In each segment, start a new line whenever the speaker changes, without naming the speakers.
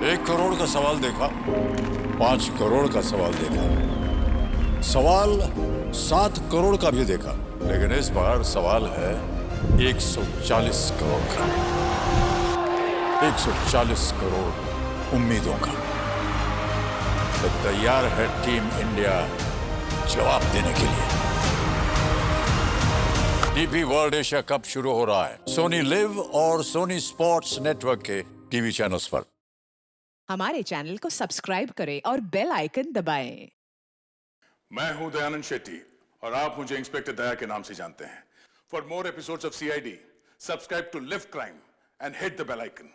1 करोड़ का सवाल देखा, 5 करोड़ का सवाल देखा, सवाल 7 करोड़ का भी देखा, लेकिन इस बार सवाल है 140 करोड़ का। 140 करोड़ उम्मीदों का। तो तैयार है टीम इंडिया जवाब देने के लिए। डीपी वर्ल्ड एशिया कप शुरू हो रहा है सोनी लिव और सोनी स्पोर्ट्स नेटवर्क के टीवी चैनल्स पर।
हमारे चैनल को सब्सक्राइब करें और बेल आइकन दबाएं।
मैं हूं दयानंद शेट्टी और आप मुझे इंस्पेक्टर दया के नाम से जानते हैं। For more episodes of CID subscribe to live crime and hit the bell icon.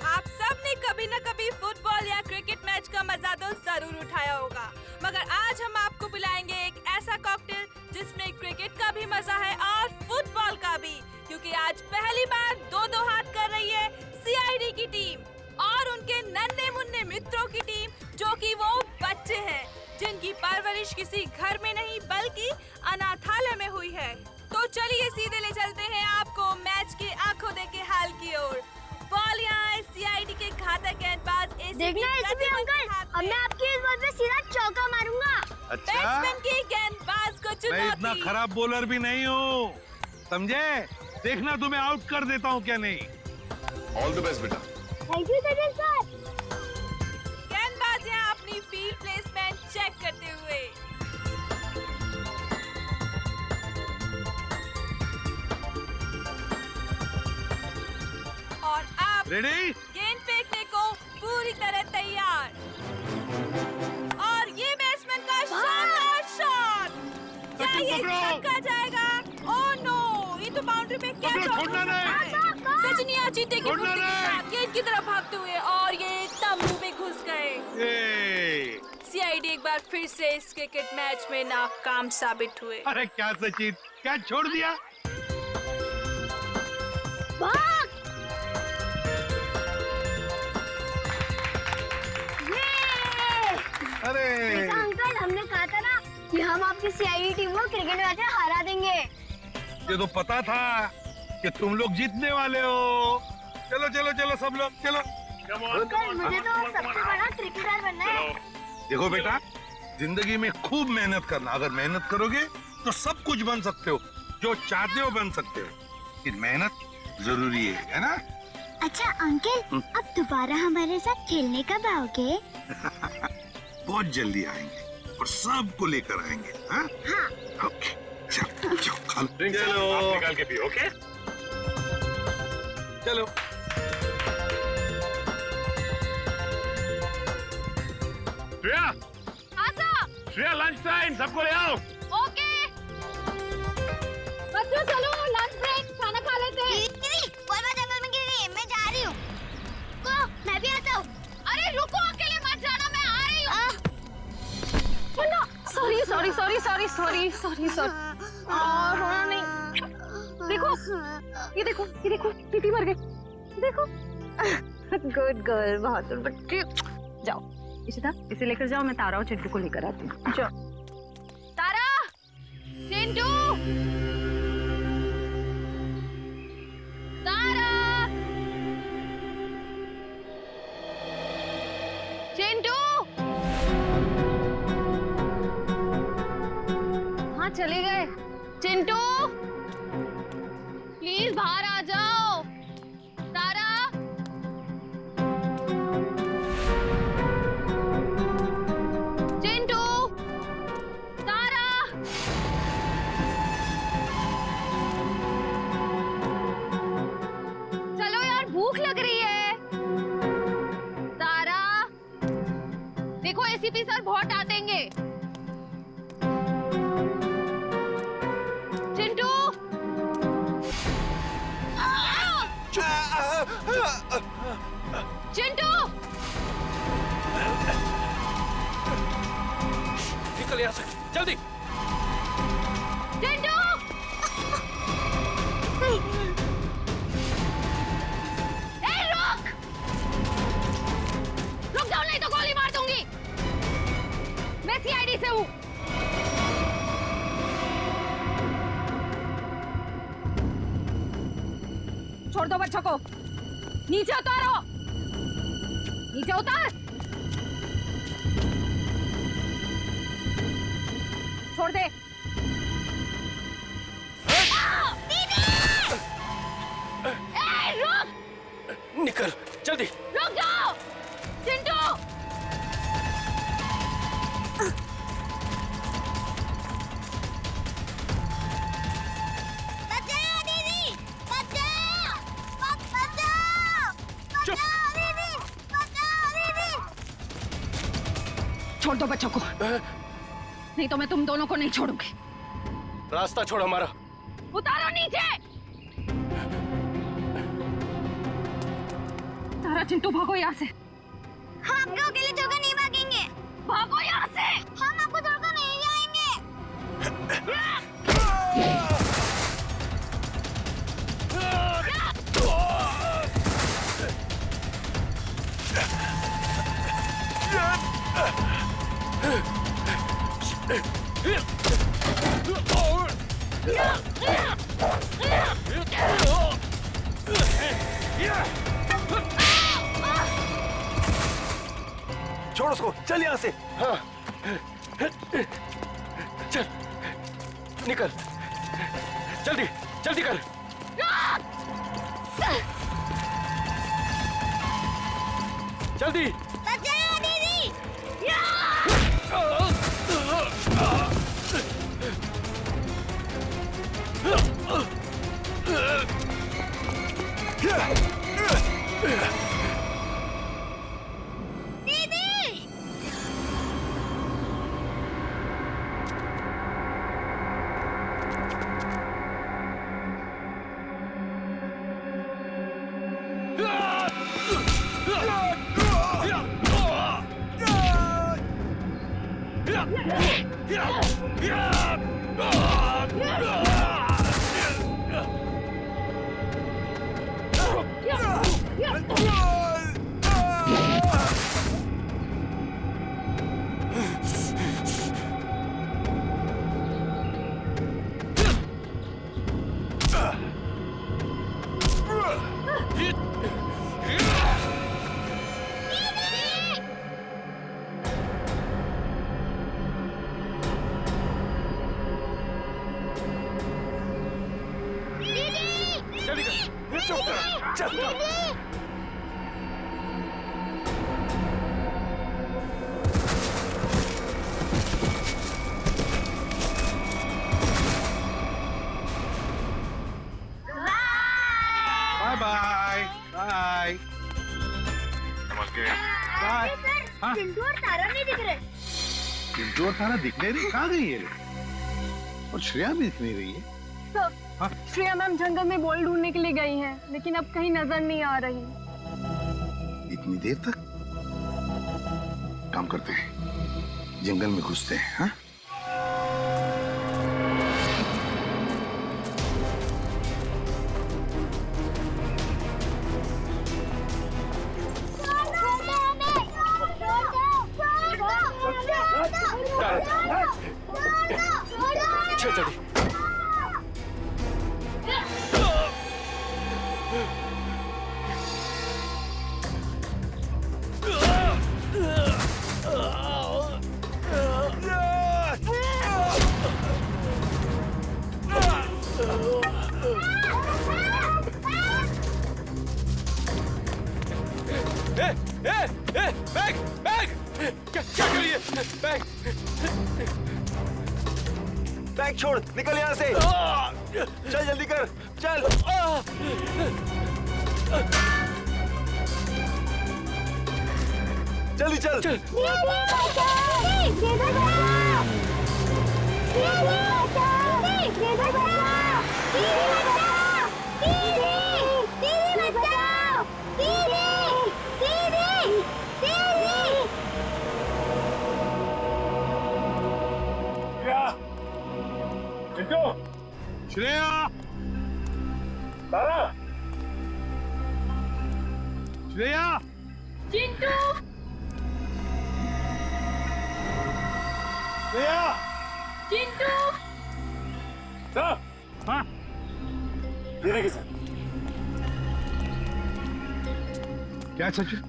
आप सब ने कभी न कभी फुटबॉल या क्रिकेट मैच का मजा तो जरूर उठाया होगा, मगर आज हम आपको बुलाएंगे एक ऐसा कॉकटेल जिसमें क्रिकेट का भी मजा है और फुटबॉल का भी, क्योंकि आज पहली बार दो हाथ कर रही है सीआईडी की टीम और उनके नन्हे मुन्ने मित्रों की टीम, जो कि वो बच्चे हैं जिनकी परवरिश किसी घर में नहीं बल्कि अनाथालय में हुई है। तो चलिए सीधे ले चलते हैं आपको मैच के आंखों देखे हाल की ओर। बॉल यहाँ है सीआईडी के घातक गेंदबाज
देखना एसीपी अंकल, अब मैं आपकी इस बॉल पे सीधा चौका मारूंगा।
अच्छा,
बैट्समैन की गेंदबाज को चुनौती।
मैं इतना खराब बॉलर भी नहीं हूँ, समझे? देखना तुम्हें आउट कर देता हूँ क्या नहीं।
ऑल द बेस्ट बेटा।
Thank you sir.
गेंदबाज यहाँ अपनी फील्ड प्लेसमेंट चेक करते हुए। और अब
रेडी?
गेंद फेंकने को पूरी तरह तैयार। और ये बैट्समैन का शानदार शॉट। क्या ये छक्का जाएगा? ओह नो, ये तो बाउंड्री पे कैच
पकड़ो, छोड़ना नहीं।
सचिनिया चीते की
छोड़ना
फुर्ती के
नहीं।
साथ गेंद की तरफ भागते हुए और ये तंबू में घुस गए।
ए,
सीआईडी एक बार फिर से इस क्रिकेट मैच में नाकाम साबित हुए।
अरे क्या सचिन, क्या छोड़ दिया?
भाग! ये!
अरे
देखा अंकल, हमने कहा था ना कि हम आपकी सीआईडी टीम को क्रिकेट मैच में हरा देंगे।
ये तो पता था कि तुम लोग जीतने वाले हो। चलो चलो चलो सब लोग चलो।
अंकल, मुझे तो सबसे बड़ा क्रिकेटर बनना है।
देखो बेटा, जिंदगी में खूब मेहनत करना। अगर मेहनत करोगे तो सब कुछ बन सकते हो, जो चाहते हो बन सकते हो। लेकिन मेहनत जरूरी है ना?
अच्छा अंकल, अब दोबारा हमारे साथ खेलने कब आओगे?
बहुत जल्दी आएंगे और सबको लेकर आएंगे। हाँ? ओके, चलो चलो खा लो। चलो
निकाल के पियो, ओके?
चलो।
श्रेया,
आजा,
श्रेया लंच टाइम, सबको ले आओ।
ओके। बच्चों चलो लंच ब्रेक, खाना खा लेते हैं।
जंगल में गिर गई, मैं जा रही हूँ। मैं भी आता हूँ।
अरे रुको, अकेले मत जाना, मैं आ रही हूँ। सॉरी। रोना नहीं। देखो, ये देखो, टीटी मर गई। देखो। गुड गर्ल, बहादुर बच्ची। जाओ, इशिता, इसे लेकर जाओ, मैं तारा और चिंटू को लेकर आती हूँ। जाओ। तारा, चिंटू, तारा, चिंटू। हाँ, चले गए। चिंटू, प्लीज बाहर आ जाओ। तारा, चिंटू, तारा। चलो यार, भूख लग रही है। तारा, देखो एसीपी सर बहुत डांटेंगे। चिंटू, चिंटू,
निकल यहाँ से, जल्दी।
चिंटू। रुक जाओ, नहीं तो गोली मार दूंगी। मैं सीआईडी से हूँ।
छोड़ दो बच्चों को। नीचे उतारो, नीचे उतार। छोड़ दे। रुक,
निकल जल्दी।
रुक जाओ चिंटू।
बचाओ दीदी, बचाओ, बचाओ,
चुप।
बचाओ दीदी, बचाओ दीदी।
छोड़ दो बच्चों को, नहीं तो मैं तुम दोनों को नहीं छोड़ूंगी।
रास्ता छोड़ हमारा।
उतारो नीचे। तारा चिंटू भागो यहाँ से।
हम आपको अकेले छोड़कर नहीं भागेंगे।
भागो यहाँ से।
हम आपको छोड़कर नहीं जाएंगे।
छोड़ उसको, चल यहाँ से। हाँ चल निकल, जल्दी जल्दी कर। जल्दी।
बचाओ दीदी।
जल्दी कर, चुप कर, चल।
Bye bye bye. बाय। हाँ?
चिंटू और तारा नहीं दिख रहे।
चिंटू और तारा दिख नहीं रही, कहाँ गई है? और श्रेया भी दिख नहीं रही है। हाँ?
श्रेया मैम जंगल में बॉल ढूंढने के लिए गई हैं, लेकिन अब कहीं नजर नहीं आ रही।
इतनी देर तक? काम करते हैं, जंगल में घुसते हैं। हाँ?
चल जल्दी। बैग बैग क्या कर रही है? बैग बैग छोड़, निकल यहाँ से। चल जल्दी कर, चल। जल्दी चल, चल।
श्रेया, तारा, श्रेया,
चिंटू,
श्रेया,
चिंटू।
हाँ? धीरे के साथ। क्या सचिन?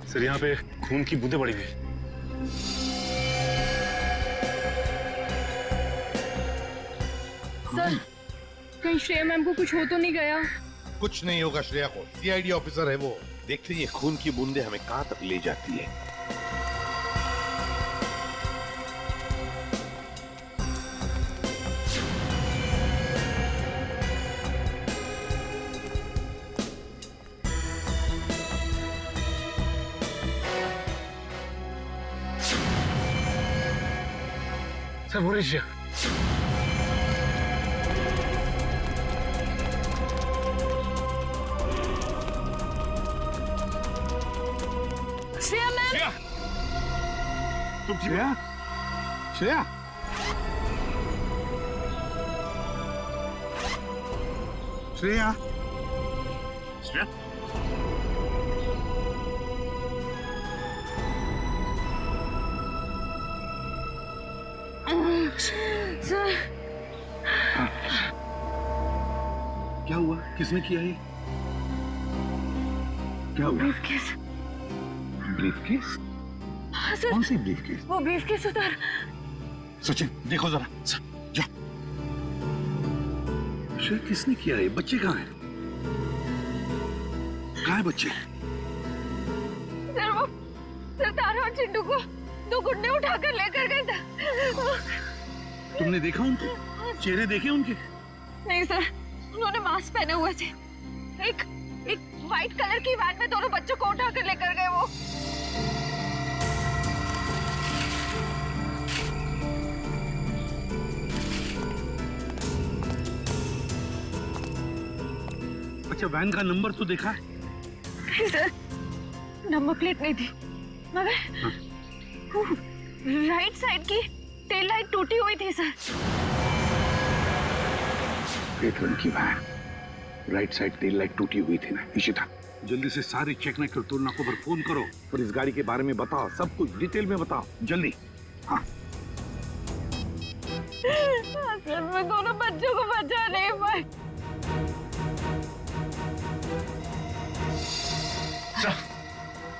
सर यहाँ पे खून की बूंदें पड़ी हुई।
सर कहीं श्रेया मैम को कुछ हो तो नहीं गया?
कुछ नहीं होगा श्रेया को, सीआईडी ऑफिसर है वो। देखते ये खून की बूंदें हमें कहां तक ले जाती है।
सर वो रही
श्रेया मैम!
तुम श्रेया? श्रेया? श्रेया? श्रेया?
सर
क्या हुआ? किसने किया ये? क्या हुआ?
ब्रीफकेस।
ब्रीफकेस?
हाँ सर,
कौन सी ब्रीफकेस?
वो ब्रीफकेस उधर।
सचिन देखो जरा, जाओ। श्रेया किसने किया ये? बच्चे कहाँ हैं? कहाँ है बच्चे?
सर वो सरदार और चिंटू को 2 गुंडे उठाकर लेकर गए थे।
तुमने देखा उनको? चेहरे देखे उनके?
नहीं सर, उन्होंने मास्क पहने हुए थे। एक व्हाइट कलर की वैन में दोनों बच्चों को उठाकर लेकर गए वो।
अच्छा, वैन का नंबर तो देखा है?
नहीं सर, नंबर प्लेट नहीं थी, मगर राइट साइड की टेल लाइट टूटी हुई थी सर।
पेट्रोल की van, right side tail light टूटी हुई थी ना। इशिता, जल्दी से सारी चेक तुलना को पर फोन करो और इस गाड़ी के बारे में बताओ, सब कुछ डिटेल में बताओ जल्दी। हाँ
सर, मैं दोनों बच्चों को बचा नहीं पाई।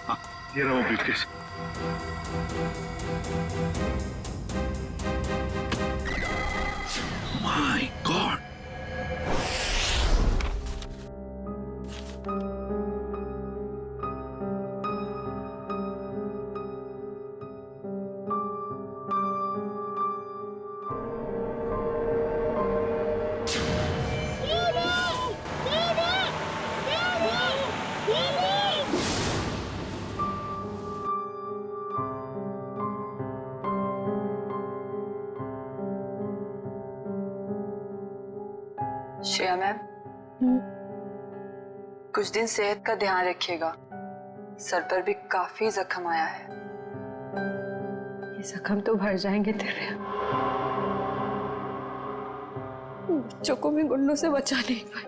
हाँ, ये रहा वो briefcase. My God!
Shreya ma'am, कुछ दिन सेहत का ध्यान रखिएगा। सर पर भी काफी जख्म आया है।
ये जख्म तो भर जाएंगे तेरे। बच्चों को मैं गुंडों से बचा नहीं पाई।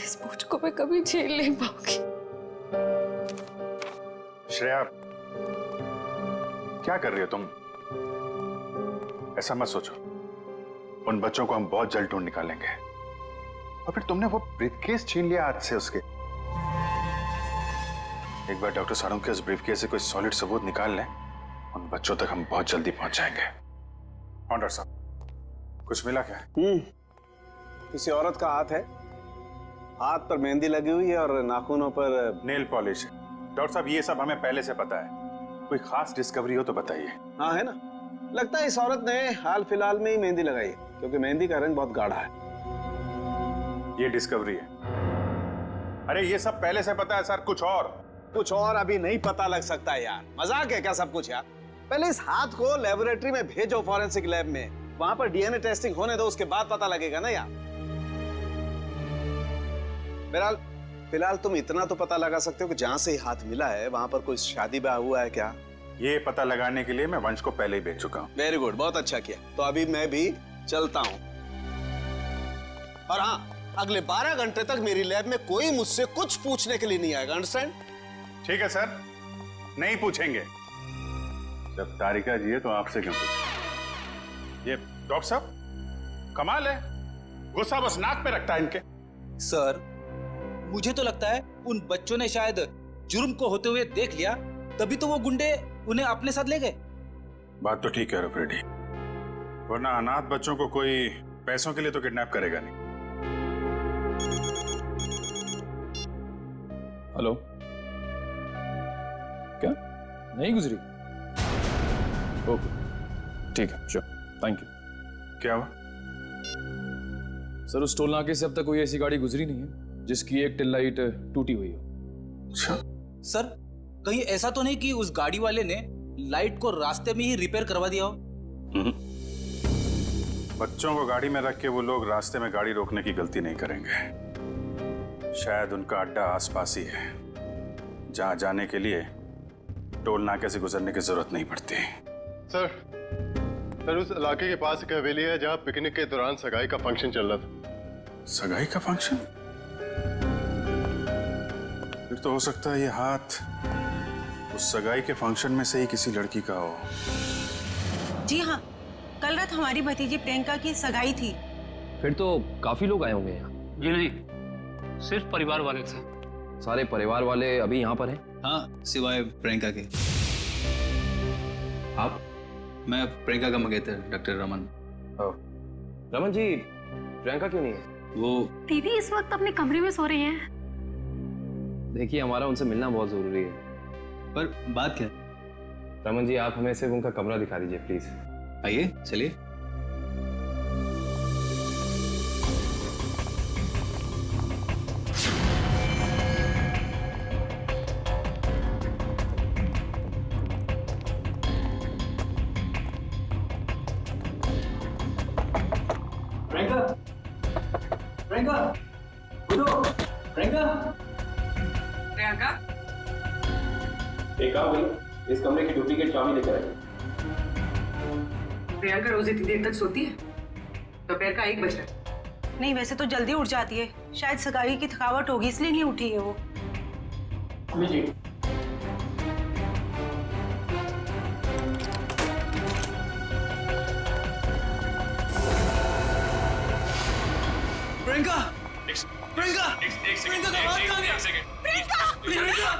इस बोझ को मैं कभी झेल नहीं पाऊंगी।
श्रेया, क्या कर रही हो तुम? ऐसा मत सोचो, उन बच्चों को हम बहुत जल्द ढूंढ निकालेंगे। और फिर तुमने वो ब्रीफकेस छीन लिया हाथ से उसके। एक बार डॉक्टर साड़ू के उस ब्रीफकेस से कोई सॉलिड सबूत निकाल लें, उन बच्चों तक हम बहुत जल्दी पहुंच जाएंगे। हाँ डॉक्टर साहब, कुछ मिला क्या?
किसी औरत का हाथ है, हाथ पर मेहंदी लगी हुई है और नाखूनों पर
नेल पॉलिश। डॉक्टर साहब, ये सब हमें पहले से पता है, कोई खास डिस्कवरी हो तो बताइए।
हाँ है ना, लगता है इस औरत ने हाल फिलहाल में ही मेहंदी लगाई है, क्योंकि मेहंदी का रंग बहुत गाढ़ा है।
ये डिस्कवरी है? अरे ये सब पहले से पता है सर, कुछ और
अभी नहीं पता लग सकता यार। मजाक है क्या सब कुछ यार? पहले इस हाथ को लेबोरेटरी में भेजो, फॉरेंसिक लैब में, वहां पर डीएनए टेस्टिंग होने दो, उसके बाद पता लगेगा ना यार। बहरहाल फिलहाल तुम इतना तो पता लगा सकते हो कि जहां से ही हाथ मिला है वहां पर कोई शादी ब्याह हुआ है क्या?
ये पता लगाने के लिए मैं वंश को पहले ही भेज चुका हूँ।
वेरी गुड, बहुत अच्छा किया। तो अभी मैं भी चलता हूँ। और हाँ, अगले 12 घंटे तक मेरी लैब में कोई मुझसे कुछ पूछने के लिए नहीं आएगा, अंडरस्टैंड?
ठीक है सर, नहीं पूछेंगे। जब तारिका जी है तो आपसे क्यों पूछें? ये डॉक्टर साहब कमाल है, गुस्सा बस नाक पे रखता है इनके।
सर,
मुझे तो लगता है उन बच्चों ने शायद जुर्म को होते हुए देख लिया, तभी तो वो गुंडे उन्हें अपने साथ ले गए।
बात तो ठीक है फ्रेडी, वरना अनाथ बच्चों को कोई पैसों के लिए तो किडनैप करेगा नहीं।
हेलो, क्या नहीं गुजरी? ओके ठीक है, श्योर, थैंक यू।
क्या हुआ
सर? उस टोल नाके से अब तक कोई ऐसी गाड़ी गुजरी नहीं है जिसकी एक टेल लाइट टूटी हुई हो।
अच्छा
सर, कहीं ऐसा तो नहीं कि उस गाड़ी वाले ने लाइट को रास्ते में ही रिपेयर करवा दिया हो?
बच्चों को गाड़ी में रख के वो लोग रास्ते में गाड़ी रोकने की गलती नहीं करेंगे। शायद उनका अड्डा आसपास ही है, जहां जाने के लिए टोल नाके से गुजरने की जरूरत नहीं पड़ती।
सर उस इलाके के पास एक हवेली है जहाँ पिकनिक के दौरान सगाई का फंक्शन चल रहा था।
सगाई का फंक्शन? फिर तो हो सकता है ये हाथ उस सगाई के फंक्शन में से ही किसी लड़की का हो।
जी हाँ, कल रात हमारी भतीजी प्रियंका की सगाई थी।
फिर तो काफी लोग आए होंगे यहाँ।
जी नहीं, सिर्फ परिवार वाले थे।
सारे परिवार वाले अभी यहाँ पर हैं?
हाँ, सिवाय प्रियंका के।
आप?
मैं प्रियंका का मंगेतर डॉक्टर रमन।
रमन जी, प्रियंका क्यों नहीं है?
वो
दीदी इस वक्त अपने कमरे में सो रही हैं।
देखिए, हमारा उनसे मिलना बहुत जरूरी है।
पर बात क्या?
रमन जी, आप हमें सिर्फ उनका कमरा दिखा दीजिए प्लीज।
आइए, चलिए।
प्रियंका, प्रियंका, उठो, प्रियंका,
प्रियंका,
एक काम करिए, इस कमरे की डुप्लीकेट चाबी लेकर आइए।
प्रियंका रोज इतनी देर तक सोती है? दोपहर का 1 बज रहा है। नहीं, वैसे तो जल्दी उठ जाती है। शायद सगाई की थकावट होगी इसलिए नहीं उठी है वो।
लीजिए।
प्रियंका,
प्रियंका, प्रियंका का हाथ कहाँ गया? प्रियंका,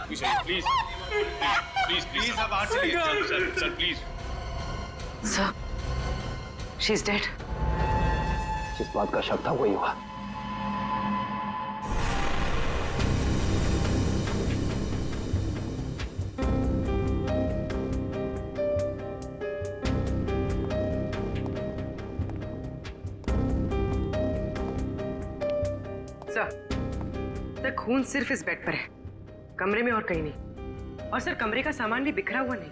प्लीज, प्लीज, प्लीज, आप बाहर चलिए, sir, please.
Sir, she is dead.
जिस बात का शक था वही हुआ।
सर, खून सिर्फ इस बेड पर है, कमरे में और कहीं नहीं। और सर, कमरे का सामान भी बिखरा हुआ नहीं।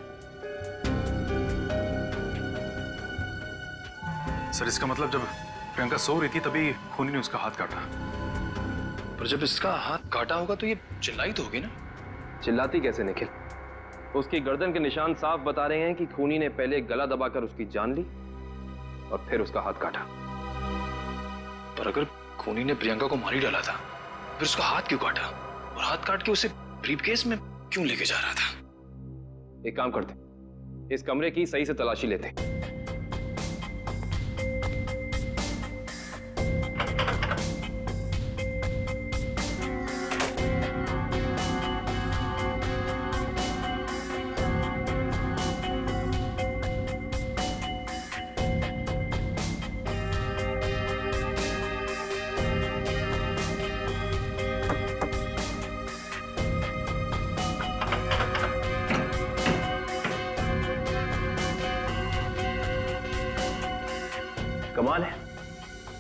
सर, इसका मतलब जब प्रियंका सो रही थी तभी खूनी ने उसका हाथ काटा।
पर जब इसका हाथ काटा होगा तो ये चिल्लाई तो होगी ना? चिल्लाती कैसे निखिल? उसकी गर्दन के निशान साफ बता रहे हैं कि खूनी ने पहले गला दबाकर उसकी जान ली और फिर उसका हाथ काटा।
पर अगर खूनी ने प्रियंका को मार ही डाला था, फिर उसका हाथ क्यों काटा? और हाथ काट के उसे ब्रीफकेस में क्यों लेके जा रहा था?
एक काम करते, इस कमरे की सही से तलाशी लेते। कमाल है,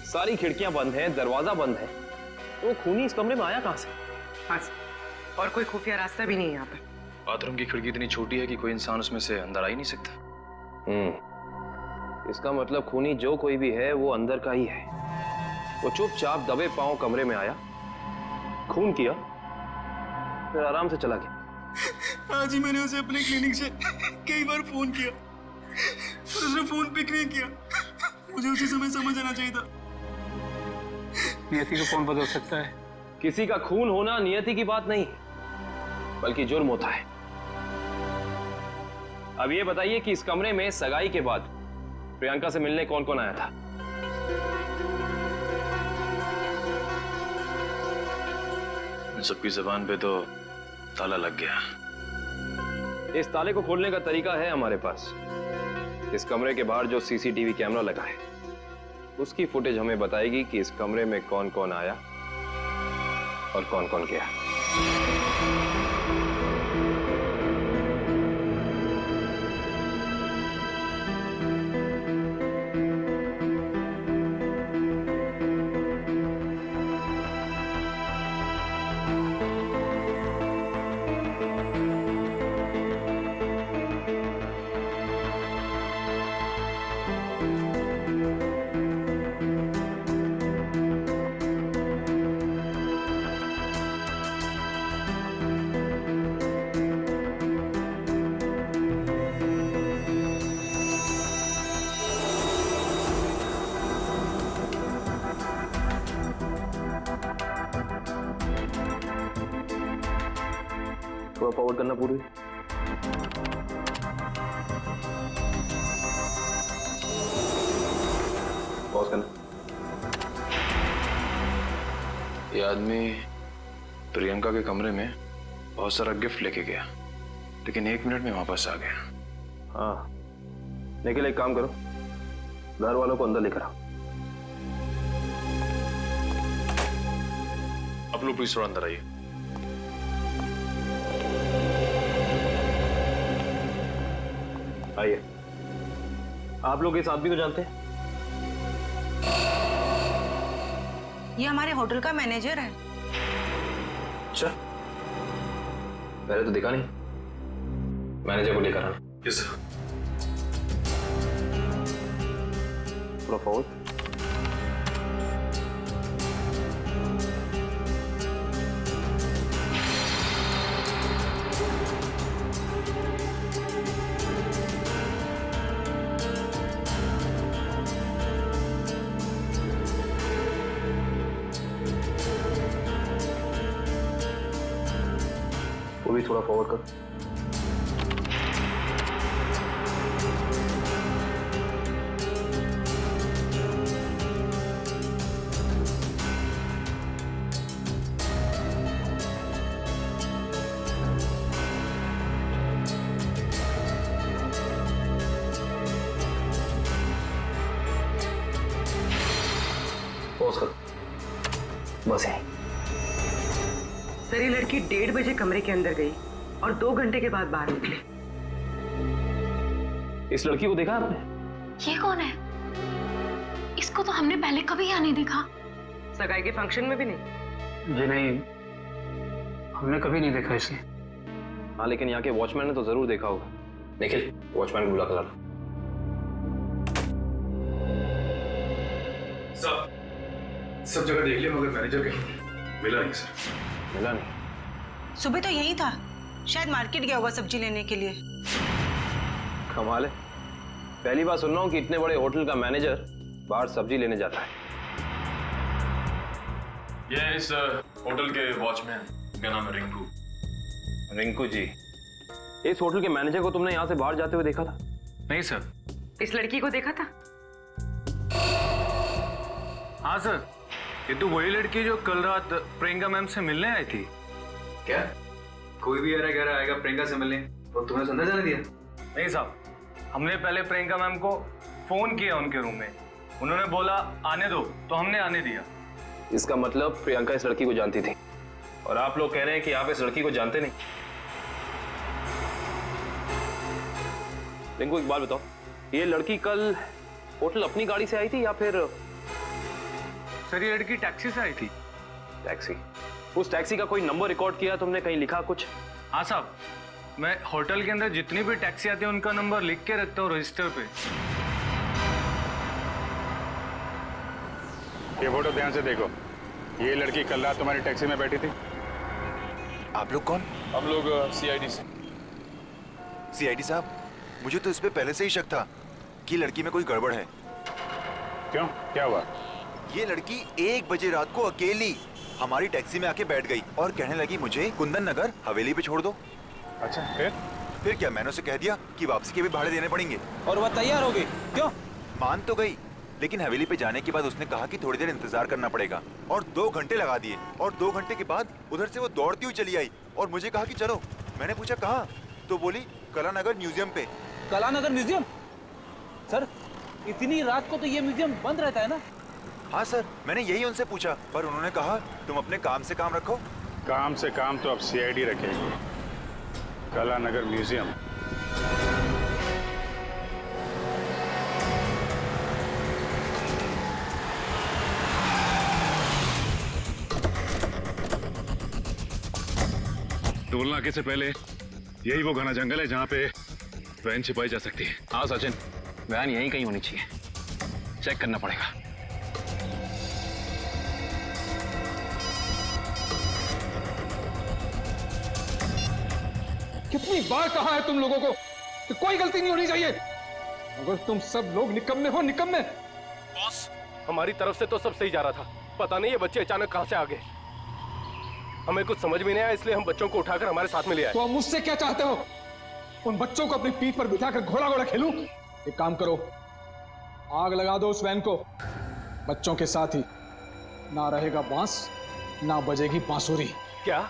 सारी खिड़कियां बंद हैं, दरवाजा बंद है, तो खूनी इस कमरे में आया कहां से?
हाँ, और कोई खुफिया रास्ता भी नहीं है यहाँ पर।
बाथरूम की खिड़की इतनी छोटी है कि कोई इंसान उसमें से अंदर आ ही नहीं सकता।
इसका मतलब खूनी जो कोई भी है वो अंदर का ही है। वो चुपचाप दबे पांव कमरे में आया, खून किया, फिर आराम से चला गया।
आज ही मैंने उसे अपने क्लिनिक से कई बार फोन किया, उसने फोन पिक नहीं किया। मुझे उसी समय समझ आना चाहिए था।
नियति को कौन बदल सकता है?
किसी का खून होना नियति की बात नहीं, बल्कि जुर्म होता है। अब ये बताइए कि इस कमरे में सगाई के बाद प्रियंका से मिलने कौन कौन आया था?
इन सबकी जबान पे तो ताला लग गया।
इस ताले को खोलने का तरीका है हमारे पास। इस कमरे के बाहर जो सीसीटीवी कैमरा लगा है उसकी फुटेज हमें बताएगी कि इस कमरे में कौन कौन आया और कौन कौन गया। थोड़ा फॉरवर्ड करना पूरी। पॉज करना।
ये आदमी प्रियंका के कमरे में बहुत सारा गिफ्ट लेके गया, लेकिन 1 मिनट में वापस आ गया।
हाँ, निखिल एक काम करो, घर वालों को अंदर लेकर आओ।
आप लोग प्लीज थोड़ा अंदर आइए।
आइए। आप लोग इस आदमी को जानते हैं?
ये हमारे होटल का मैनेजर है।
अच्छा, पहले तो दिखा नहीं। मैनेजर को लेकर आना।
Yes sir.
थोड़ा फॉरवर्ड। वो भी थोड़ा फॉरवर्ड कर। पॉज कर। बस है।
सर, ये लड़की 1:30 बजे कमरे के अंदर गई और 2 घंटे के बाद बाहर निकली।
इस लड़की को देखा आपने?
ये कौन है? इसको तो हमने पहले कभी यहाँ नहीं देखा।
सगाई के फंक्शन में भी नहीं?
जी नहीं, हमने कभी नहीं देखा इसे।
हाँ, लेकिन यहाँ के वॉचमैन ने तो जरूर देखा होगा। निखिल, वॉचमैन को बुला कर लाना।
सब जगह देख लिया मगर मैनेजर कहीं मिला नहीं सर।
मिला नहीं?
सुबह तो यही था, शायद मार्केट गया होगा सब्जी लेने के लिए।
कमाल है, पहली बार सुन रहा हूँ कि इतने बड़े होटल का मैनेजर बाहर सब्जी लेने जाता है।
ये इस होटल के वॉचमैन, क्या नाम है? रिंकू।
रिंकू जी, इस होटल के मैनेजर को तुमने यहाँ से बाहर जाते हुए देखा था?
नहीं सर।
इस लड़की को देखा था?
हाँ सर, ये तो वही लड़की जो कल रात प्रियंका मैम से मिलने आई थी।
क्या कोई भी अरे घर आएगा प्रियंका से मिलने तो तुम्हें अंदर जाने दिया?
नहीं साहब, हमने पहले प्रियंका मैम को फोन किया उनके रूम में, उन्होंने बोला आने दो, तो हमने आने दिया।
इसका मतलब प्रियंका इस लड़की को जानती थी और आप लोग कह रहे हैं कि आप इस लड़की को जानते नहीं। रिंकू, एक बात बताओ, ये लड़की कल होटल अपनी गाड़ी से आई थी या फिर?
सर, ये लड़की टैक्सी से आई थी।
टैक्सी? उस टैक्सी का कोई नंबर रिकॉर्ड किया तुमने, कहीं लिखा कुछ?
हाँ साहब, मैं होटल के अंदर जितनी भी टैक्सी आती है उनका नंबर लिख के रखता हूँ रजिस्टर पे। ये फोटो ध्यान से देखो, ये लड़की कल रात तुम्हारी टैक्सी में बैठी थी।
आप लोग कौन?
हम लोग सीआईडी से।
सीआईडी साहब, मुझे तो इस पे पहले से ही शक था कि लड़की में कोई गड़बड़ है।
क्यों, क्या हुआ?
ये लड़की 1 बजे रात को अकेली हमारी टैक्सी में आके बैठ गई और कहने लगी मुझे कुंदन नगर हवेली पे छोड़ दो।
अच्छा,
फिर क्या मैंने उसे कह दिया कि वापसी के भी भाड़े देने पड़ेंगे।
और वह तैयार हो गई? क्यों?
मान तो गई, लेकिन हवेली पे जाने के बाद उसने कहा कि थोड़ी देर इंतजार करना पड़ेगा और 2 घंटे लगा दिए और 2 घंटे के बाद उधर से वो दौड़ती हुई चली आई और मुझे कहा कि चलो। मैंने पूछा कहाँ, तो बोली कलानगर म्यूजियम पे।
कलानगर म्यूजियम? सर इतनी रात को तो ये म्यूजियम बंद रहता है ना?
हाँ सर, मैंने यही उनसे पूछा पर उन्होंने कहा तुम अपने काम से काम रखो।
काम से काम तो अब सीआईडी रखेगी। कलानगर म्यूजियम
टोल नाके से पहले यही वो घना जंगल है जहाँ पे वैन छिपाई जा सकती है।
हाँ सचिन, वैन यहीं कहीं होनी चाहिए, चेक करना पड़ेगा।
कितनी बार कहा है तुम लोगों को कि कोई गलती नहीं होनी चाहिए, अगर तुम सब लोग निकम्मे हो निकम्मे।
बॉस, हमारी तरफ से तो सब सही जा रहा था, पता नहीं ये बच्चे अचानक कहां से आ गए। हमें कुछ समझ में नहीं आया, इसलिए हम बच्चों को उठाकर हमारे साथ में ले आए।
तो अब मुझसे क्या चाहते हो? उन बच्चों को अपनी पीठ पर बिठाकर घोड़ा घोड़ा खेलूं? एक काम करो, आग लगा दो उस वैन को, बच्चों के साथ ही। ना रहेगा बांस, ना बजेगी बांसुरी।
क्या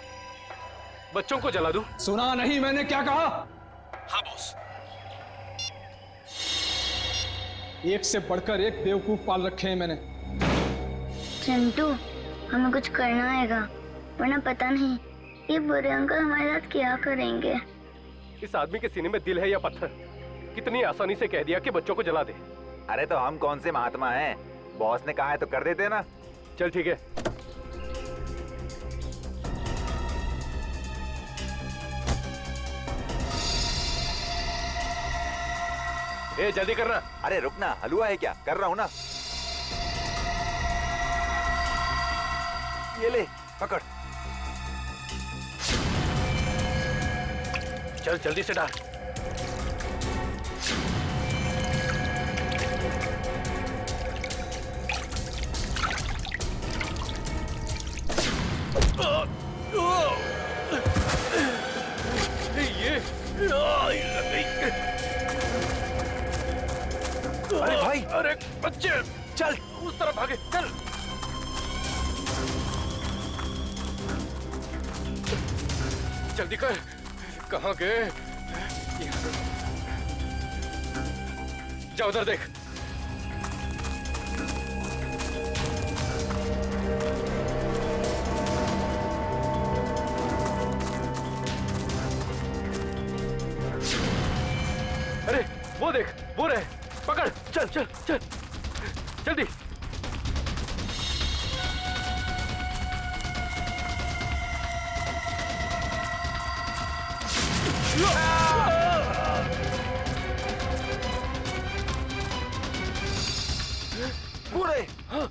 बच्चों को जला दूं?
सुना नहीं मैंने क्या कहा?
हाँ बॉस।
एक से बढ़कर एक बेवकूफ पाल रखे हैं मैंने।
चिंटू, हमें कुछ करना आएगा, वरना पता नहीं ये बुरे अंकल हमारे साथ क्या करेंगे।
इस आदमी के सीने में दिल है या पत्थर? कितनी आसानी से कह दिया कि बच्चों को जला दे।
अरे तो हम कौन से महात्मा हैं? बॉस ने कहा है तो कर देते ना।
चल ठीक है। ए जल्दी करना।
अरे रुकना, हलवा है क्या? कर रहा हूँ ना। ये ले पकड़।
चल जल्दी से डाल।
अरे भाई,
अरे बच्चे
चल
उस तरफ भागे, चल। जल्दी कर, कहाँ गए? जा उधर देख। अरे वो देख, वो रहे, पकड़, चल चल चल जल्दी।
पूरे
हाँ,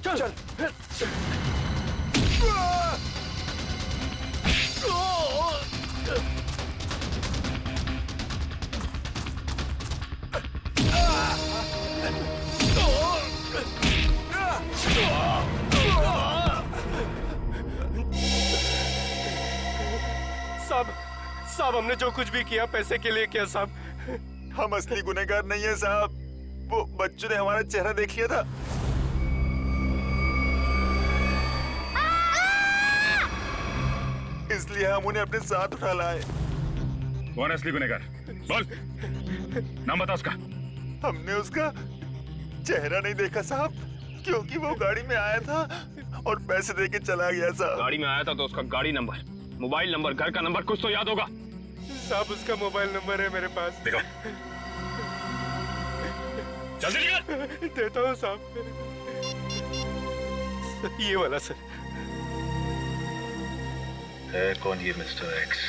चल चल। साहब, हमने जो कुछ भी किया पैसे के लिए किया साहब।
हम असली गुनहगार नहीं है साहब, वो बच्चों ने हमारा चेहरा देख लिया था। इसलिए हम उन्हें अपने साथ उठा लाए।
कौन असली गुनहगार? बोल, नाम बता उसका।
हमने उसका चेहरा नहीं देखा साहब, क्योंकि वो गाड़ी में आया था और पैसे देके चला गया साहब।
गाड़ी में आया था तो उसका गाड़ी नंबर, मोबाइल नंबर, घर का नंबर कुछ तो याद होगा।
साहब उसका मोबाइल नंबर है मेरे पास।
देखो, जल्दी
निकाल। देता हूँ साहब, ये वाला सर।
है कौन ये मिस्टर एक्स?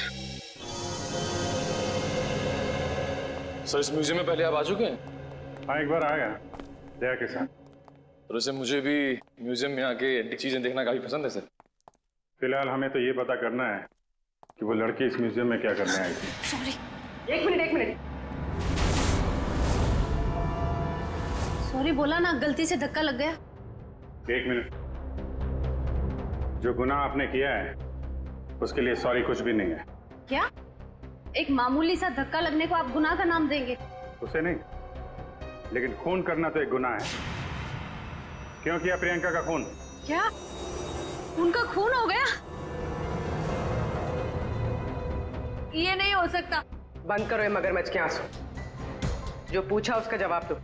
सर इस म्यूजियम में पहले आप आ चुके हैं?
हाँ, एक बार आया दया के साथ।
तो वैसे मुझे भी म्यूजियम में आके एंटीक चीजें देखना काफी पसंद है सर।
फिलहाल हमें तो ये पता करना है कि वो लड़की इस म्यूजियम में क्या करने आई थी।
सॉरी, एक मिनट। सॉरी बोला ना, गलती से धक्का लग गया।
एक मिनट। जो गुनाह आपने किया है उसके लिए सॉरी कुछ भी नहीं है।
क्या? एक मामूली सा धक्का लगने को आप गुनाह का नाम देंगे?
उसे नहीं, लेकिन खून करना तो एक गुनाह है। क्यों किया प्रियंका का खून?
क्या उनका खून हो गया? ये नहीं हो सकता।
बंद करो ये मगरमच्छ के आंसू। जो पूछा उसका जवाब दो।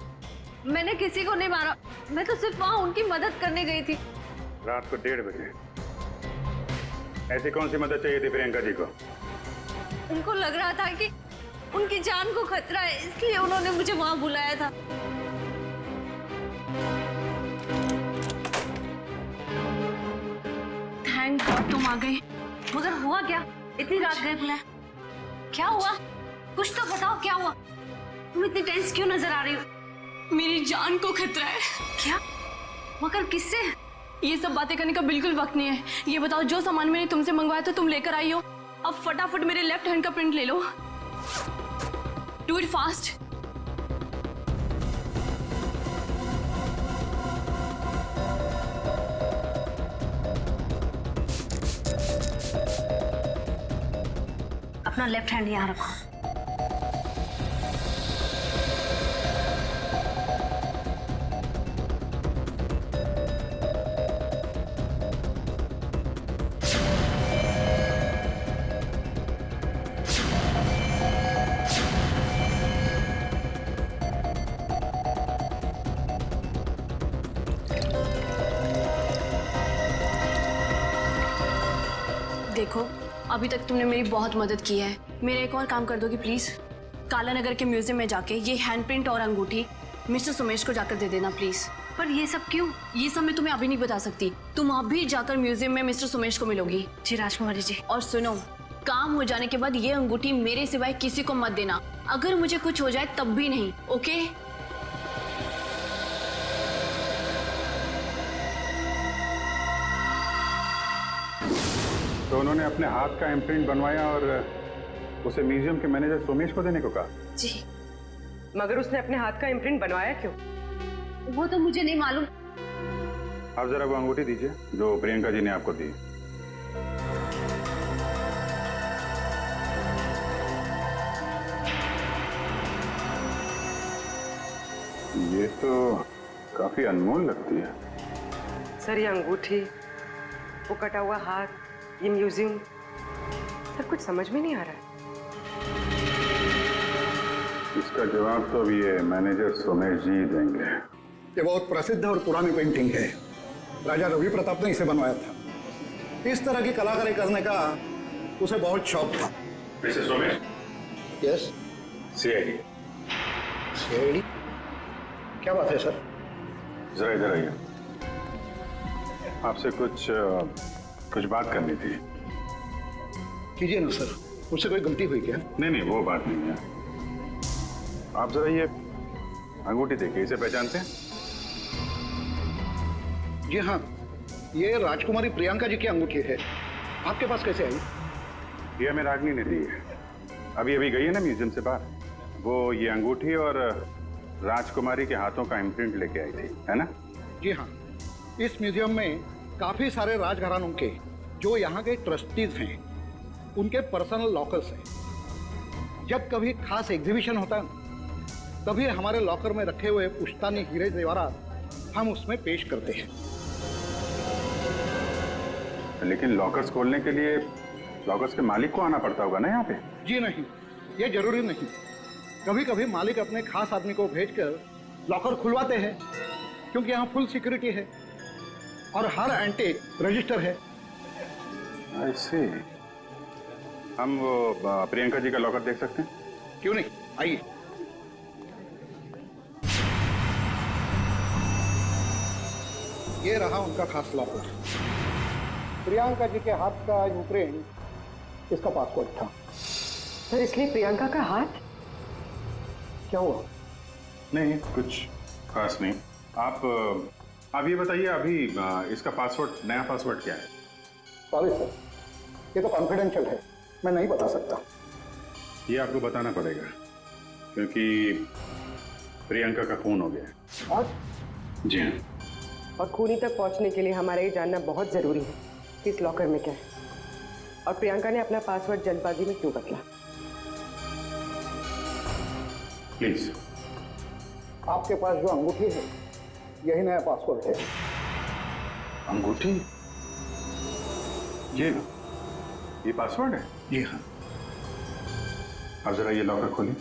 मैंने किसी को नहीं मारा, मैं तो सिर्फ वहां उनकी मदद करने गई थी।
रात को 1:30 बजे ऐसी कौन सी मदद चाहिए थी प्रियंका जी को?
उनको लग रहा था कि उनकी जान को खतरा है, इसलिए उन्होंने मुझे वहां बुलाया था। थैंक गॉड तुम आ गई। मगर हुआ क्या? इतनी रात गए बुलाया, क्या हुआ? कुछ तो बताओ, क्या हुआ? तुम इतनी टेंस क्यों नजर आ रही हो?
मेरी जान को खतरा है।
क्या? मगर किससे?
ये सब बातें करने का बिल्कुल वक्त नहीं है। ये बताओ, जो सामान मैंने तुमसे मंगवाया था तुम लेकर आई हो, अब फटाफट मेरे लेफ्ट हैंड का प्रिंट ले लो। Do it fast.
अपना लेफ्ट हैंड यहाँ रखो।
देखो, अभी तक तुमने मेरी बहुत मदद की है। मेरा एक और काम कर दोगी प्लीज? काला नगर के म्यूजियम में जाके ये हैंडप्रिंट और अंगूठी मिस्टर सुमेश को जाकर दे देना प्लीज।
पर ये सब क्यों?
ये सब मैं तुम्हें अभी नहीं बता सकती। तुम अभी जाकर म्यूजियम में मिस्टर सुमेश को मिलोगी।
जी राजकुमारी जी।
और सुनो, काम हो जाने के बाद ये अंगूठी मेरे सिवाय किसी को मत देना। अगर मुझे कुछ हो जाए तब भी नहीं, ओके?
तो उन्होंने अपने हाथ का इम्प्रिंट बनवाया और उसे म्यूजियम के मैनेजर सोमेश को देने को कहा?
जी।
मगर उसने अपने हाथ का इम्प्रिंट बनवाया क्यों?
वो तो मुझे नहीं मालूम।
आप जरा वो अंगूठी दीजिए जो प्रियंका जी ने आपको दी। ये तो काफी अनमोल लगती है।
सर, ये अंगूठी, वो कटा हुआ हाथ, ये म्यूजियम, सब कुछ समझ में नहीं आ रहा है।
इसका जवाब तो अभी ये मैनेजर सोमेश जी देंगे।
ये बहुत प्रसिद्ध और पुरानी पेंटिंग है। राजा रवि प्रताप ने इसे बनवाया था। इस तरह की कलाकारी करने का उसे बहुत शौक था।
Mister Somesh.
Yes.
CID.
CID? क्या बात है सर?
जरा इधर आइए, आपसे कुछ बात करनी थी।
कीजिए ना सर, मुझसे कोई गलती हुई क्या?
नहीं, वो बात नहीं है। आप जरा ये अंगूठी देखिए, इसे पहचानते हैं?
जी हाँ, ये राजकुमारी प्रियंका जी की अंगूठी है। आपके पास कैसे आई?
ये हमें रागनी ने दी है। अभी गई है ना म्यूजियम से बाहर। वो ये अंगूठी और राजकुमारी के हाथों का इम्प्रिंट लेके आई थी, है ना?
जी हाँ, इस म्यूजियम में काफी सारे राजघरानों के जो यहाँ के ट्रस्टीज हैं उनके पर्सनल लॉकर्स हैं। जब कभी खास एग्जीबिशन होता है तभी हमारे लॉकर में रखे हुए पुश्तैनी हीरे जेवरात हम उसमें पेश करते हैं।
लेकिन लॉकर्स खोलने के लिए लॉकर्स के मालिक को आना पड़ता होगा ना यहाँ पे?
जी नहीं, ये जरूरी नहीं। कभी कभी मालिक अपने खास आदमी को भेजकर लॉकर खुलवाते हैं, क्योंकि यहाँ फुल सिक्योरिटी है और हर एंटीक रजिस्टर है।
I see। हम वो प्रियंका जी का लॉकर देख सकते हैं?
क्यों नहीं, आइए। ये रहा उनका खास लॉकर। प्रियंका जी के हाथ का इम्प्रिंट इसका पासपोर्ट था।
सर, इसलिए प्रियंका का हाथ?
क्या हुआ?
नहीं, कुछ खास नहीं। आप ये बताइए, अभी इसका पासवर्ड, नया पासवर्ड क्या है?
सॉरी सर, ये तो कॉन्फिडेंशियल है, मैं नहीं बता सकता।
ये आपको बताना पड़ेगा क्योंकि प्रियंका का खून हो गया।
और?
जी हाँ।
और खूनी तक पहुंचने के लिए हमारा ये जानना बहुत जरूरी है कि इस लॉकर में क्या है और प्रियंका ने अपना पासवर्ड जल्दबाजी में क्यों बदला।
प्लीज
आपके पास जो अंगूठी है यही नया पासपोर्ट है।
अंगूठी? ये पासवर्ड है?
जी हाँ।
अब जरा ये लॉकर खोलिए।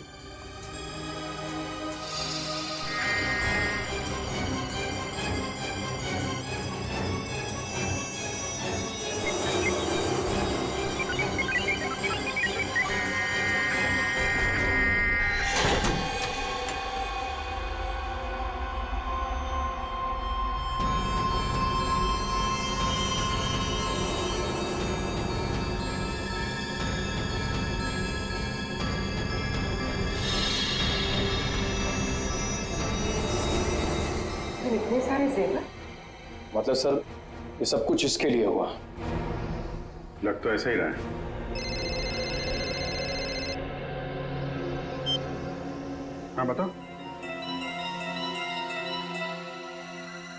इतने सारे जेवर?
मतलब सर ये सब कुछ इसके लिए हुआ।
लग तो ऐसा ही रहा है। हाँ बताओ।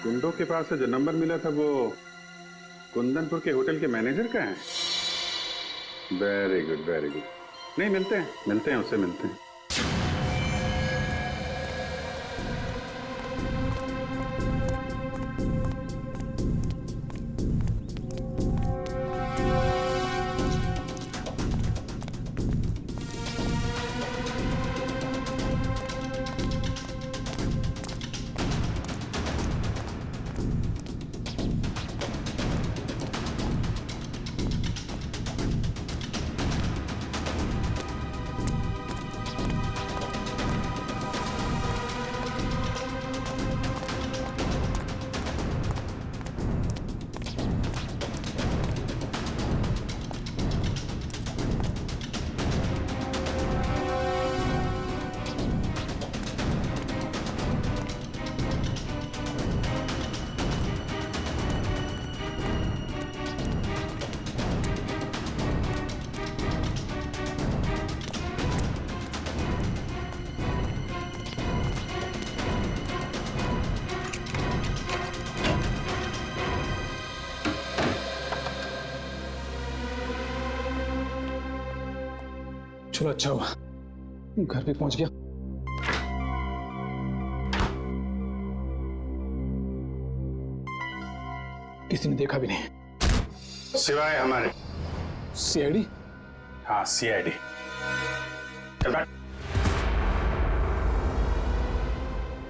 गुंडों के पास से जो नंबर मिला था वो कुंदनपुर के होटल के मैनेजर का है। Very good very good. नहीं मिलते हैं उससे मिलते हैं।
चलो अच्छा हुआ घर पे पहुंच गया। किसी ने देखा भी नहीं
सिवाय हमारे।
सीआईडी?
हाँ सीआईडी। चल बैठ।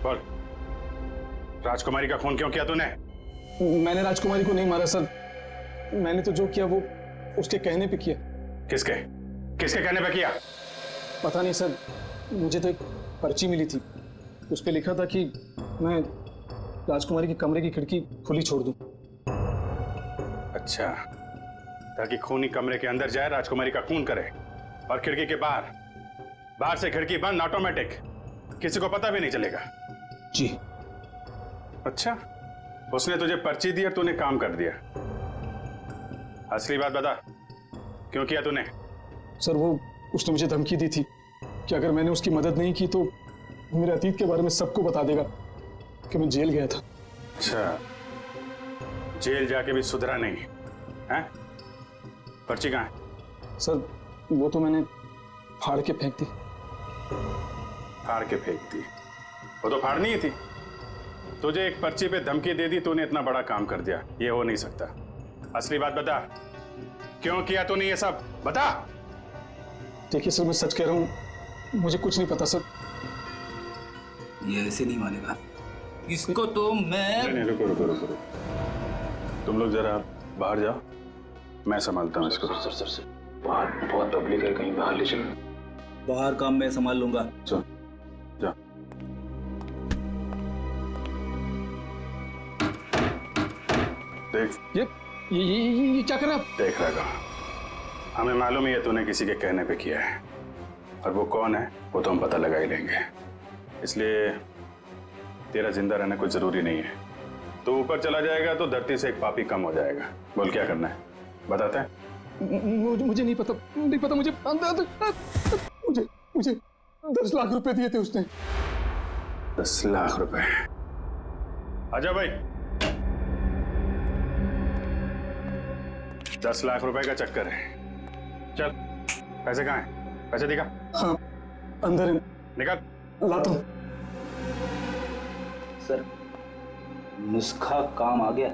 बोल, राजकुमारी का खून क्यों किया तूने?
मैंने राजकुमारी को नहीं मारा सर। मैंने तो जो किया वो उसके कहने पे किया।
किसके कहने पे किया?
पता नहीं सर, मुझे तो एक पर्ची मिली थी, उस पे लिखा था कि मैं राजकुमारी के कमरे की खिड़की खुली छोड़ दूं।
अच्छा, ताकि खूनी कमरे के अंदर जाए, राजकुमारी का खून करे और खिड़की के बाहर से खिड़की बंद ऑटोमेटिक, किसी को पता भी नहीं चलेगा।
जी।
अच्छा, उसने तुझे पर्ची दी और तूने काम कर दिया। असली बात बता, क्यों किया तूने?
सर वो उसने मुझे धमकी दी थी कि अगर मैंने उसकी मदद नहीं की तो मेरे अतीत के बारे में सबको बता देगा कि मैं जेल गया था।
अच्छा, जेल जाके भी सुधरा नहीं है? पर्ची कहाँ है?
सर वो तो मैंने फाड़ के फेंक दी।
फाड़ के फेंक दी? वो तो फाड़नी ही थी। तुझे एक पर्ची पे धमकी दे दी, तूने इतना बड़ा काम कर दिया। ये हो नहीं सकता। असली बात बता, क्यों किया तूने ये सब? बता।
देखिए सर, मैं सच कह रहा हूँ, मुझे कुछ नहीं पता सर।
ये ऐसे नहीं मानेगा। इसको तो मैं
नहीं, रुको। तुम लोग जरा बाहर जाओ, मैं संभालता हूँ इसको।
सर बाहर बहुत पब्लिक है, कहीं बाहर ले चलो। बाहर काम मैं संभाल लूंगा।
चल जा। देख
ये क्या कर रहा है?
देख रहा, हमें मालूम ही है तूने किसी के कहने पे किया है, और वो कौन है वो तो हम पता लगा ही लेंगे। इसलिए तेरा जिंदा रहना कुछ जरूरी नहीं है। तो ऊपर चला जाएगा तो धरती से एक पापी कम हो जाएगा। बोल क्या करना है, बताते हैं?
मुझे नहीं पता। मुझे 10 लाख रुपए दिए थे उसने।
10 लाख रुपए? आजा भाई। 10 लाख रुपए का चक्कर है। चल, पैसे कहाँ हैं? पैसे दिखा।
हाँ, अंदर है।
निकाल।
लाता हूँ।
सर, नुस्खा काम आ गया।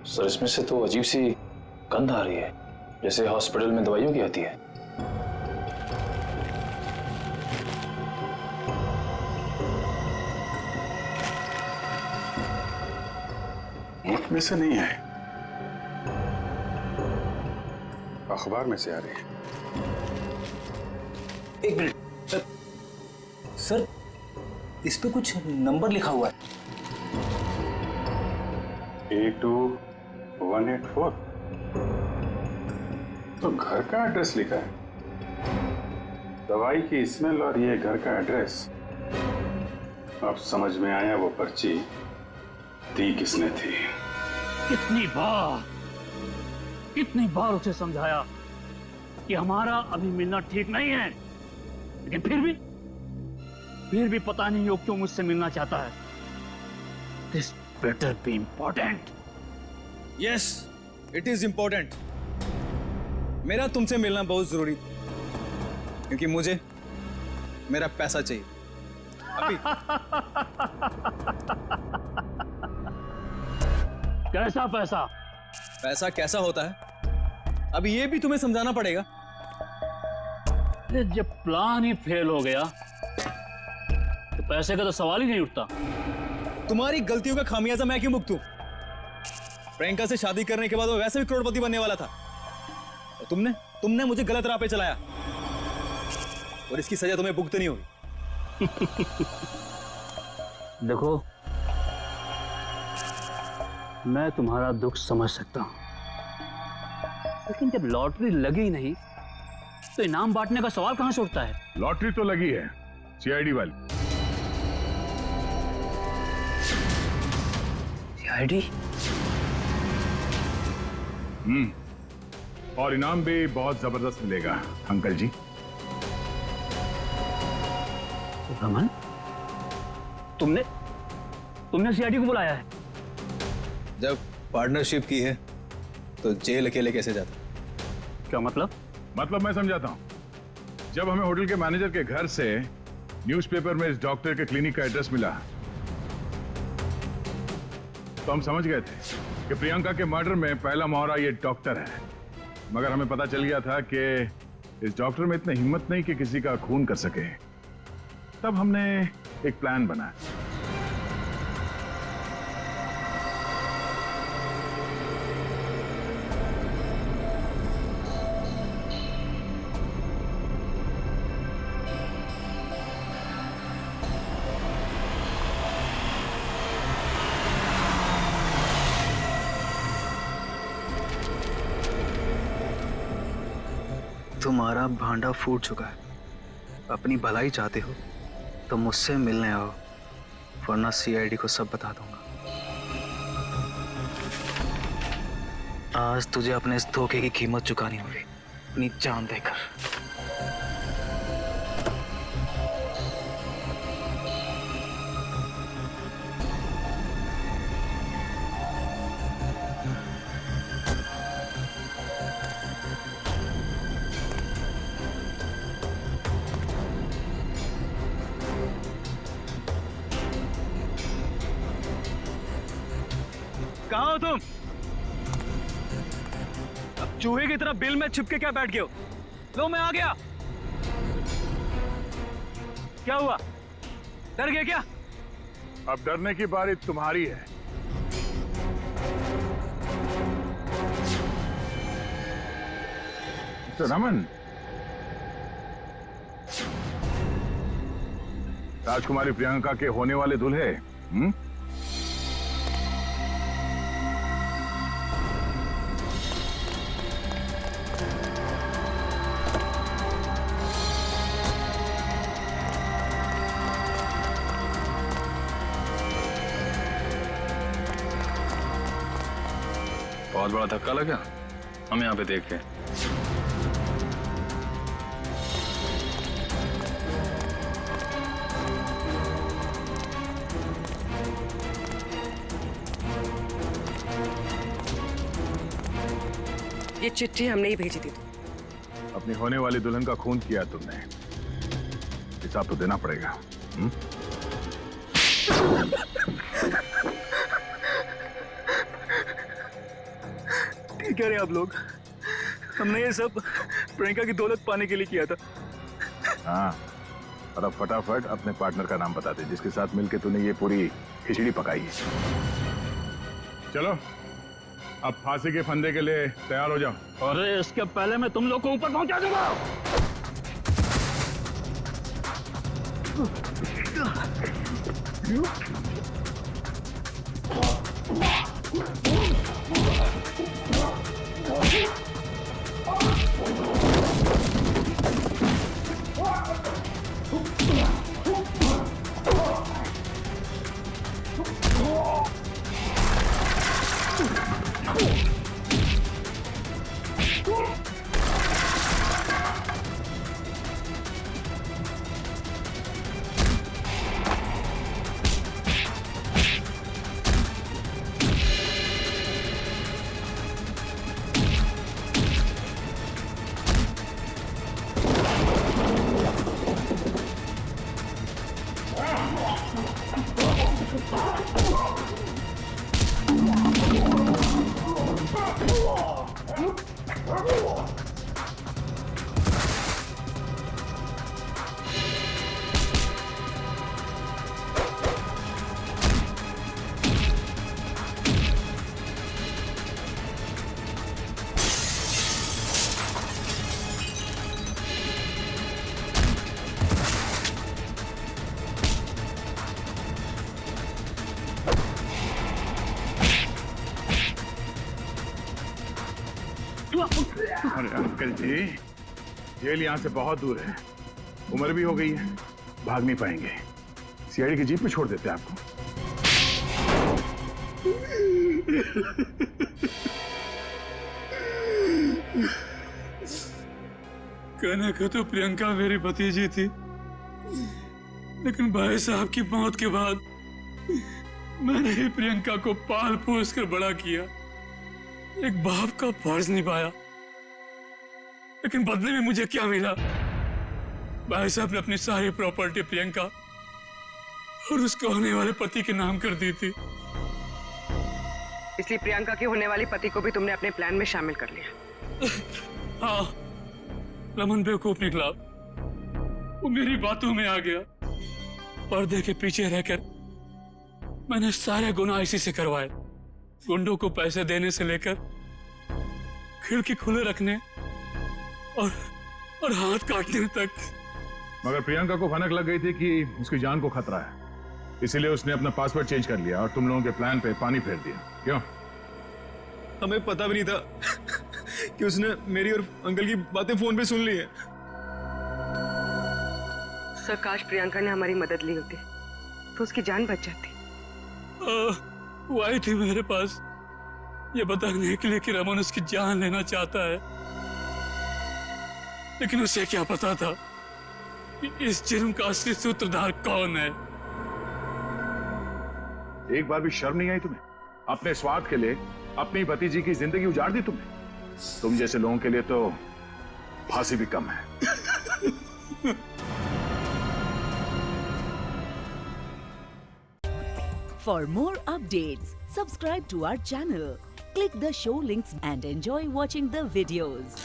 सर इसमें से तो अजीब सी गंध आ रही है, जैसे हॉस्पिटल में दवाइयों की आती है।
मुल्क में से नहीं है, अखबार में से आ रही है।
एक मिनट सर, इस पे कुछ नंबर लिखा हुआ है।
82184 तो घर का एड्रेस लिखा है। दवाई की स्मेल और ये घर का एड्रेस। अब समझ में आया वो पर्ची दी किसने थी।
कितनी बार उसे समझाया कि हमारा अभी मिलना ठीक नहीं है, लेकिन फिर भी पता नहीं वो क्यों मुझसे मिलना चाहता है। This better be important.
Yes, it is important. मेरा तुमसे मिलना बहुत जरूरी, क्योंकि मुझे मेरा पैसा चाहिए अभी।
कैसा पैसा?
पैसा कैसा होता है अभी ये भी तुम्हें समझाना पड़ेगा।
जब प्लान ही फेल हो गया तो पैसे का तो सवाल ही नहीं उठता।
तुम्हारी गलतियों का खामियाजा मैं क्यों भुगतूं? प्रियंका से शादी करने के बाद वो वैसे भी करोड़पति बनने वाला था, और तुमने मुझे गलत राह पे चलाया, और इसकी सजा तुम्हें भुगतनी होगी।
देखो, मैं तुम्हारा दुख समझ सकता हूं, लेकिन जब लॉटरी लगी नहीं तो इनाम बांटने का सवाल कहां से उठता है?
लॉटरी तो लगी है, सीआईडी वाली।
सीआईडी?
और इनाम भी बहुत जबरदस्त मिलेगा अंकल जी।
रमन, तुमने सीआईडी को बुलाया है?
जब पार्टनरशिप की है तो जेल अकेले कैसे जाता?
क्या मतलब?
मतलब मैं समझाता हूं। जब हमें होटल के मैनेजर के घर से न्यूज़पेपर में इस डॉक्टर के क्लिनिक का एड्रेस मिला तो हम समझ गए थे कि प्रियंका के मर्डर में पहला मोहरा ये डॉक्टर है। मगर हमें पता चल गया था कि इस डॉक्टर में इतनी हिम्मत नहीं कि किसी का खून कर सके। तब हमने एक प्लान बनाया।
तुम्हारा भांडा फूट चुका है। अपनी भलाई चाहते हो तो मुझसे मिलने आओ, वरना सीआईडी को सब बता दूंगा। आज तुझे अपने इस धोखे की कीमत चुकानी होगी, अपनी जान देकर।
कहाँ हो तुम? अब चूहे की तरह बिल में छिपके क्या बैठ गए हो? लो, मैं आ गया। क्या हुआ? डर गए क्या?
अब डरने की बारी तुम्हारी है। तो रमन, राजकुमारी प्रियंका के होने वाले दूल्हे,
बहुत बड़ा धक्का लगा। हम यहाँ पे देख के
ये चिट्ठी हमने ही भेजी थी।
अब अपनी होने वाली दुल्हन का खून किया तुमने, हिसाब तो देना पड़ेगा।
ठीक कह रहे आप लोग, हमने ये सब प्रियंका की दौलत पाने के लिए किया था।
हाँ, और अब फटाफट अपने पार्टनर का नाम बता दे जिसके साथ मिलके तूने ये पूरी खिचड़ी पकाई है। चलो अब फांसी के फंदे के लिए तैयार हो जाओ।
अरे इसके पहले मैं तुम लोग को ऊपर पहुंचा दूंगा।
अरे अंकल जी, जेल यहाँ से बहुत दूर है, उम्र भी हो गई है, भाग नहीं पाएंगे। सीआईडी की जीप पे छोड़ देते हैं आपको।
कहने को तो प्रियंका मेरी भतीजी थी, लेकिन भाई साहब की मौत के बाद मैंने ही प्रियंका को पाल पोस कर बड़ा किया, एक बाप का फर्ज निभाया। लेकिन बदले में मुझे क्या मिला? भाई साहब ने अपनी सारी प्रॉपर्टी प्रियंका और उसके होने वाले पति के नाम कर दी थी।
इसलिए प्रियंका के होने वाली पति को भी तुमने अपने प्लान में शामिल कर लिया।
हाँ, रमन बेवकूफ निकला, वो मेरी बातों में आ गया। पर्दे के पीछे रहकर मैंने सारे गुनाह इसी से करवाए, गुंडों को पैसे देने से लेकर खिड़की खुले रखने और हाथ काटने तक।
मगर प्रियंका को भनक लग गई थी कि उसकी जान को खतरा है, इसीलिए उसने अपना पासवर्ड चेंज कर लिया और तुम लोगों के प्लान पे पानी फेर दिया। क्यों?
हमें पता भी नहीं था कि उसने मेरी और अंकल की बातें फोन पे सुन ली है।
सर, काश प्रियंका ने हमारी मदद ली होती तो उसकी जान बच जाती।
वो आई थी मेरे पास ये बताने के लिए कि रमन उसकी जान लेना चाहता है, लेकिन उसे क्या पता था कि इस जुर्म का असली सूत्रधार कौन है।
एक बार भी शर्म नहीं आई तुम्हें? अपने स्वार्थ के लिए अपनी भतीजी की जिंदगी उजाड़ दी तुमने। तुम जैसे लोगों के लिए तो फांसी भी कम है।
For more updates, subscribe to our channel, click the show links and enjoy watching the videos.